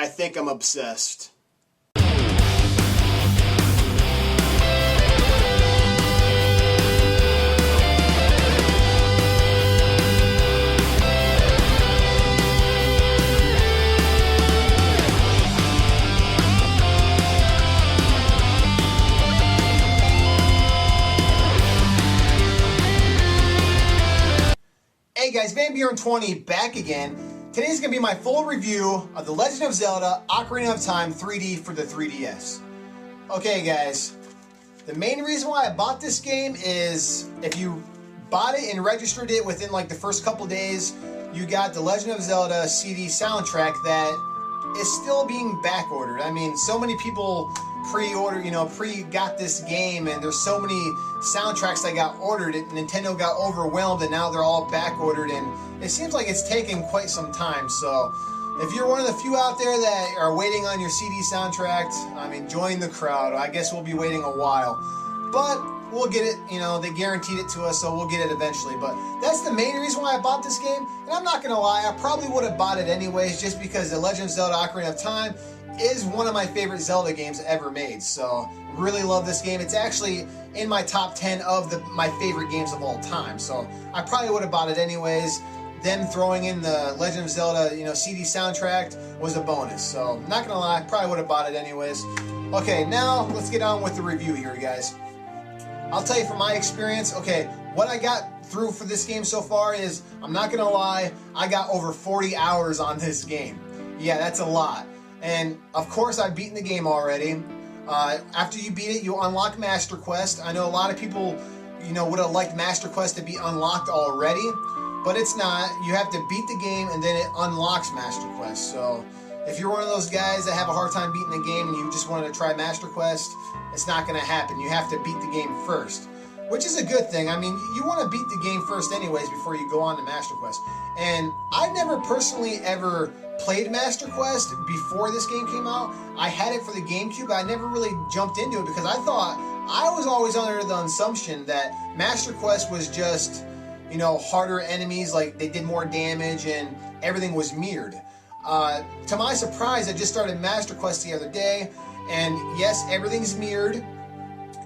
I think I'm obsessed. Hey guys, VanBjorn20 back again. Today's going to be my full review of The Legend of Zelda Ocarina of Time 3D for the 3DS. Okay guys, the main reason why I bought this game is if you bought it and registered it within like the first couple days, you got The Legend of Zelda CD soundtrack that is still being back ordered. I mean, so many people pre-order, got this game, and there's so many soundtracks that got ordered, and Nintendo got overwhelmed, and now they're all back ordered, and it seems like it's taken quite some time. So if you're one of the few out there that are waiting on your CD soundtrack, I mean, join the crowd. I guess we'll be waiting a while, but we'll get it. They guaranteed it to us, so we'll get it eventually. But that's the main reason why I bought this game, and I'm not gonna lie, I probably would have bought it anyways, just because The Legend of Zelda Ocarina of Time is one of my favorite Zelda games ever made. So really love this game. It's actually in my top 10 of my favorite games of all time. So I probably would have bought it anyways. Them throwing in the Legend of Zelda, CD soundtrack was a bonus. So not gonna lie, probably would have bought it anyways. Okay, now let's get on with the review here, guys. I'll tell you from my experience. Okay, what I got through for this game so far is, I'm not gonna lie, I got over 40 hours on this game. Yeah, that's a lot. And of course I've beaten the game already. After you beat it, you unlock Master Quest. I know a lot of people, would have liked Master Quest to be unlocked already, but it's not. You have to beat the game and then it unlocks Master Quest. So if you're one of those guys that have a hard time beating the game and you just wanted to try Master Quest, it's not going to happen. You have to beat the game first, which is a good thing. I mean, you want to beat the game first anyways before you go on to Master Quest. And I've never personally ever played Master Quest before this game came out. I had it for the GameCube, but I never really jumped into it because I was always under the assumption that Master Quest was just, harder enemies, like they did more damage and everything was mirrored. To my surprise, I just started Master Quest the other day, and yes, everything's mirrored,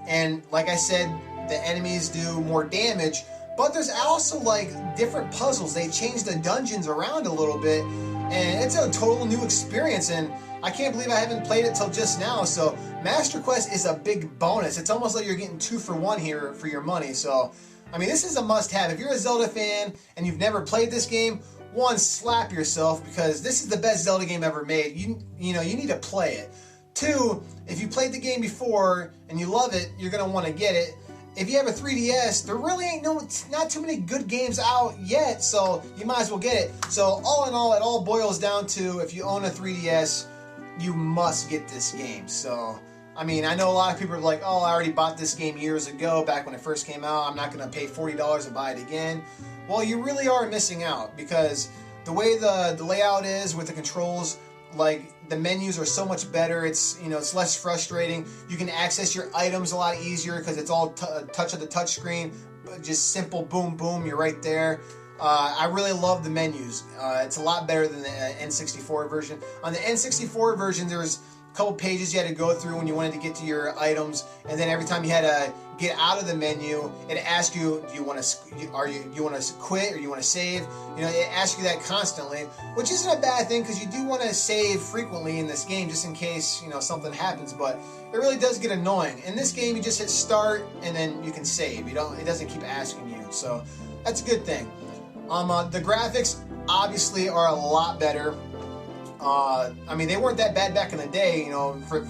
and like I said, the enemies do more damage, but there's also like different puzzles. They changed the dungeons around a little bit, and it's a total new experience, and I can't believe I haven't played it till just now. So Master Quest is a big bonus. It's almost like you're getting 2 for 1 here for your money. So I mean, this is a must-have. If you're a Zelda fan and you've never played this game, one, slap yourself, because this is the best Zelda game ever made. You need to play it. 2, if you played the game before and you love it, you're gonna want to get it. If you have a 3DS, there really ain't not too many good games out yet, so you might as well get it. So all in all, it all boils down to, if you own a 3DS, you must get this game. So, I mean, I know a lot of people are like, oh, I already bought this game years ago, back when it first came out, I'm not going to pay $40 to buy it again. Well, you really are missing out, because the way the layout is with the controls, like, the menus are so much better. It's it's less frustrating. You can access your items a lot easier because it's all touch of the touch screen. Just simple, boom, boom, you're right there. I really love the menus. It's a lot better than the N64 version. On the N64 version, there's a couple pages you had to go through when you wanted to get to your items, and then every time you had to get out of the menu, it asked you, do you want to quit or you want to save? It asks you that constantly, which isn't a bad thing, because you do want to save frequently in this game just in case something happens. But it really does get annoying. In this game, you just hit start and then you can save. It doesn't keep asking you, so that's a good thing. The graphics obviously are a lot better. I mean, they weren't that bad back in the day,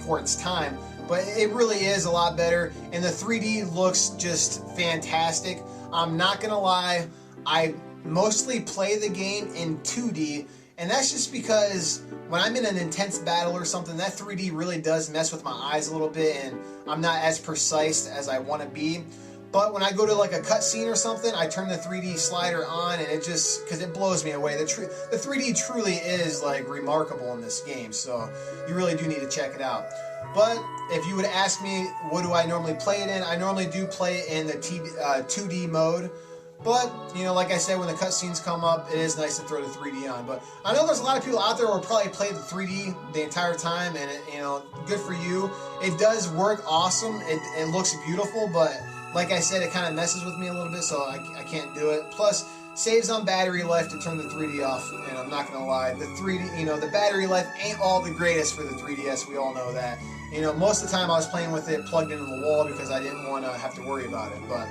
for its time, but it really is a lot better, and the 3D looks just fantastic. I'm not gonna lie, I mostly play the game in 2D, and that's just because when I'm in an intense battle or something, that 3D really does mess with my eyes a little bit, and I'm not as precise as I want to be. But when I go to like a cutscene or something, I turn the 3D slider on, and it just, because it blows me away. The 3D truly is like remarkable in this game, so you really do need to check it out. But if you would ask me, what do I normally play it in? I normally do play it in the 2D mode, But, you know, like I said, when the cutscenes come up, it is nice to throw the 3D on. But I know there's a lot of people out there who will probably play the 3D the entire time, and, you know, good for you. It does work awesome. It looks beautiful, but like I said, it kind of messes with me a little bit, so I can't do it. Plus, saves on battery life to turn the 3D off, and I'm not going to lie. The 3D, you know, the battery life ain't all the greatest for the 3DS. We all know that. You know, most of the time I was playing with it plugged into the wall because I didn't want to have to worry about it, but...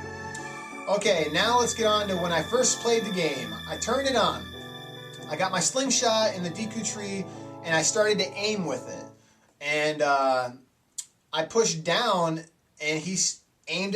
Okay, now let's get on to when I first played the game. I turned it on. I got my slingshot in the Deku tree, and I started to aim with it. And I pushed down, and he aimed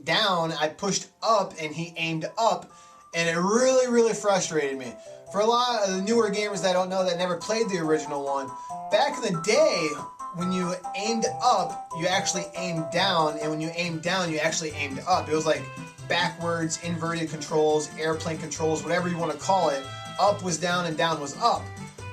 down. I pushed up, and he aimed up, and it really, really frustrated me. For a lot of the newer gamers that don't know, that never played the original one, back in the day, when you aimed up, you actually aimed down, and when you aimed down, you actually aimed up. It was like backwards, inverted controls, airplane controls, whatever you want to call it. Up was down and down was up.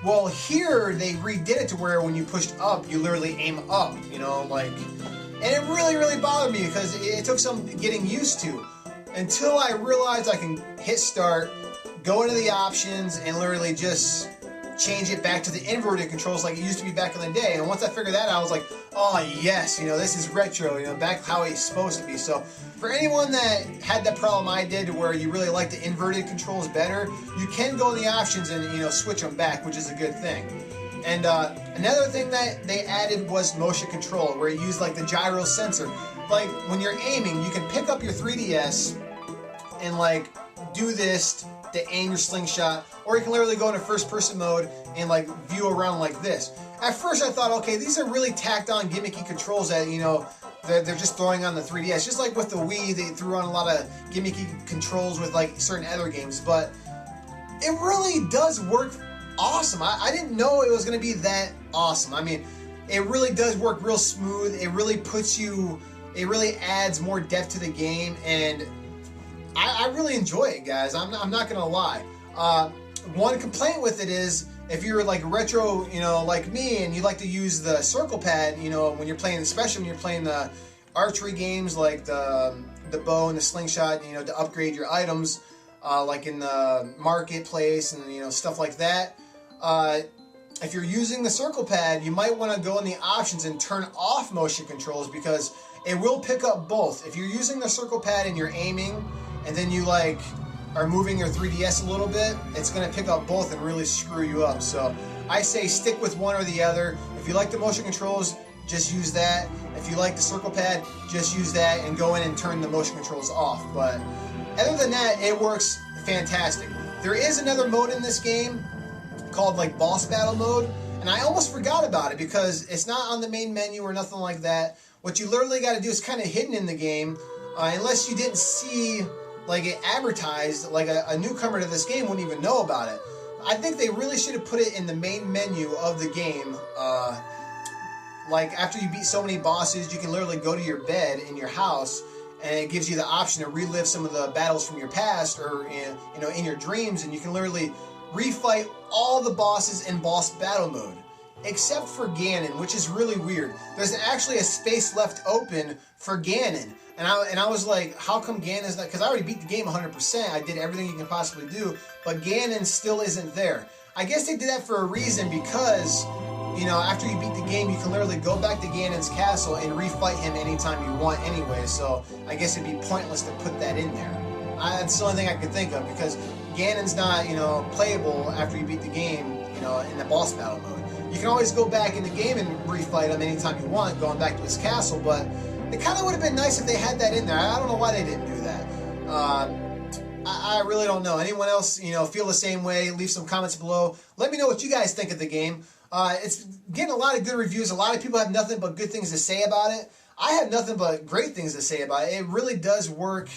Well, here they redid it to where when you pushed up, you literally aim up, you know, like, and it really, really bothered me because it took some getting used to until I realized I can hit start, go into the options, and literally just change it back to the inverted controls like it used to be back in the day. And once I figured that out, I was like, oh yes, you know, this is retro, you know, back how it's supposed to be. So for anyone that had that problem I did, where you really like the inverted controls better, you can go in the options and, you know, switch them back, which is a good thing. And another thing that they added was motion control, where it used like the gyro sensor. Like when you're aiming, you can pick up your 3DS and like do this to aim your slingshot, or you can literally go into first person mode and like view around like this. At first I thought, okay, these are really tacked on gimmicky controls that, you know, they're just throwing on the 3DS. Just like with the Wii, they threw on a lot of gimmicky controls with like certain other games, but it really does work awesome. I didn't know it was going to be that awesome. I mean, it really does work real smooth. It really puts you, it really adds more depth to the game, and I really enjoy it, guys. I'm not gonna lie. One complaint with it is if you're like retro, you know, like me, and you like to use the circle pad, you know, when you're playing, especially when you're playing the archery games like the bow and the slingshot, you know, to upgrade your items, like in the marketplace and, you know, stuff like that. If you're using the circle pad, you might want to go in the options and turn off motion controls, because it will pick up both. If you're using the circle pad and you're aiming, and then you like are moving your 3DS a little bit, it's going to pick up both and really screw you up. So I say stick with one or the other. If you like the motion controls, just use that. If you like the circle pad, just use that and go in and turn the motion controls off. But other than that, it works fantastic. There is another mode in this game called like boss battle mode, and I almost forgot about it because it's not on the main menu or nothing like that. What you literally got to do is kind of hidden in the game, unless you didn't see like it advertised. Like a newcomer to this game wouldn't even know about it. I think they really should have put it in the main menu of the game. Like after you beat so many bosses, you can literally go to your bed in your house, and it gives you the option to relive some of the battles from your past, or you know, in your dreams, and you can literally refight all the bosses in boss battle mode, except for Ganon, which is really weird. There's actually a space left open for Ganon, and I was like, how come Ganon's not? Because I already beat the game 100%. I did everything you can possibly do, but Ganon still isn't there. I guess they did that for a reason, because, you know, after you beat the game, you can literally go back to Ganon's castle and refight him anytime you want anyway, so I guess it'd be pointless to put that in there. That's the only thing I could think of, because Ganon's not, you know, playable after you beat the game, you know, in the boss battle mode. You can always go back in the game and refight him anytime you want, going back to his castle, but it kind of would have been nice if they had that in there. I don't know why they didn't do that. I really don't know. Anyone else, you know, feel the same way? Leave some comments below. Let me know what you guys think of the game. It's getting a lot of good reviews. A lot of people have nothing but good things to say about it. I have nothing but great things to say about it. It really does work,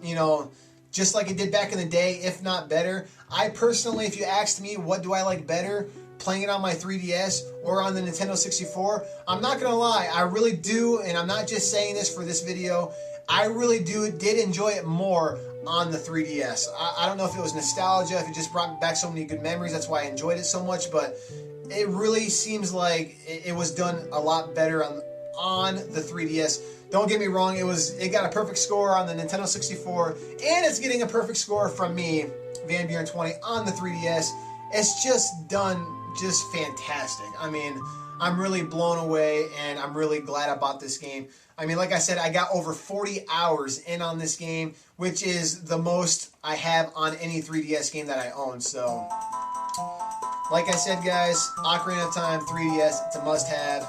you know, just like it did back in the day, if not better. I personally, if you asked me what do I like better, playing it on my 3DS or on the Nintendo 64, I'm not gonna lie, I really do, and I'm not just saying this for this video, I really did enjoy it more on the 3DS. I don't know if it was nostalgia, if it just brought back so many good memories, that's why I enjoyed it so much, but it really seems like it was done a lot better on the 3DS. Don't get me wrong, it got a perfect score on the Nintendo 64, and it's getting a perfect score from me, Van Buren 20, on the 3DS. It's just done just fantastic. I mean, I'm really blown away, and I'm really glad I bought this game. I mean, like I said, I got over 40 hours in on this game, which is the most I have on any 3DS game that I own. So, like I said, guys, Ocarina of Time 3DS, it's a must-have.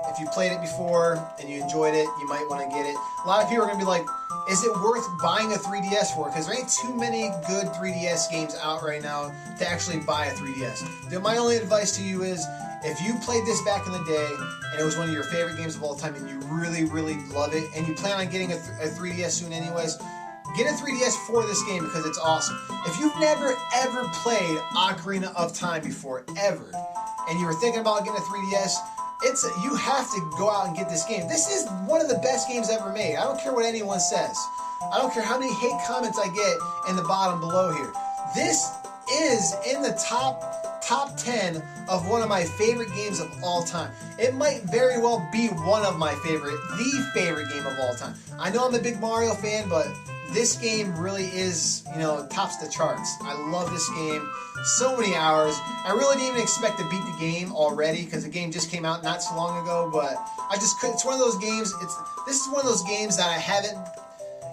If you played it before and you enjoyed it, you might want to get it. A lot of people are going to be like, is it worth buying a 3DS for? Because there ain't too many good 3DS games out right now to actually buy a 3DS. My only advice to you is, if you played this back in the day and it was one of your favorite games of all time and you really, really love it and you plan on getting a 3DS soon anyways, get a 3DS for this game because it's awesome. If you've never ever played Ocarina of Time before, ever, and you were thinking about getting a 3DS, you have to go out and get this game. This is one of the best games ever made. I don't care what anyone says. I don't care how many hate comments I get in the bottom below here. This is in the top 10 of one of my favorite games of all time. It might very well be one of my the favorite game of all time. I know I'm a big Mario fan, but this game really is, tops the charts. I love this game. So many hours. I really didn't even expect to beat the game already because the game just came out not so long ago, but I just couldn't. It's one of those games, this is one of those games that I haven't,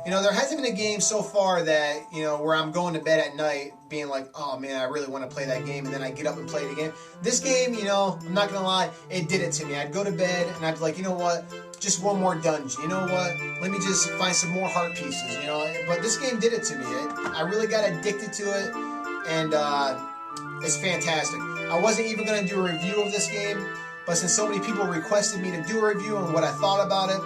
there hasn't been a game so far that, where I'm going to bed at night being like, oh man, I really want to play that game, and then I get up and play it again. This game, I'm not going to lie, it did it to me. I'd go to bed and I'd be like, you know what, just one more dungeon. You know what, let me just find some more heart pieces, But this game did it to me. I really got addicted to it, and it's fantastic. I wasn't even going to do a review of this game, but since so many people requested me to do a review and what I thought about it,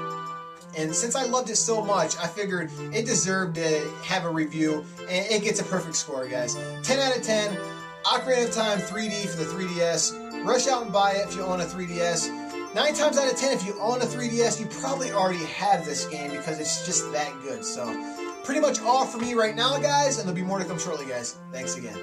and since I loved it so much, I figured it deserved to have a review, and it gets a perfect score, guys. 10 out of 10, Ocarina of Time 3D for the 3DS. Rush out and buy it if you own a 3DS. 9 times out of 10, if you own a 3DS, you probably already have this game because it's just that good. So, pretty much all for me right now, guys, and there'll be more to come shortly, guys. Thanks again.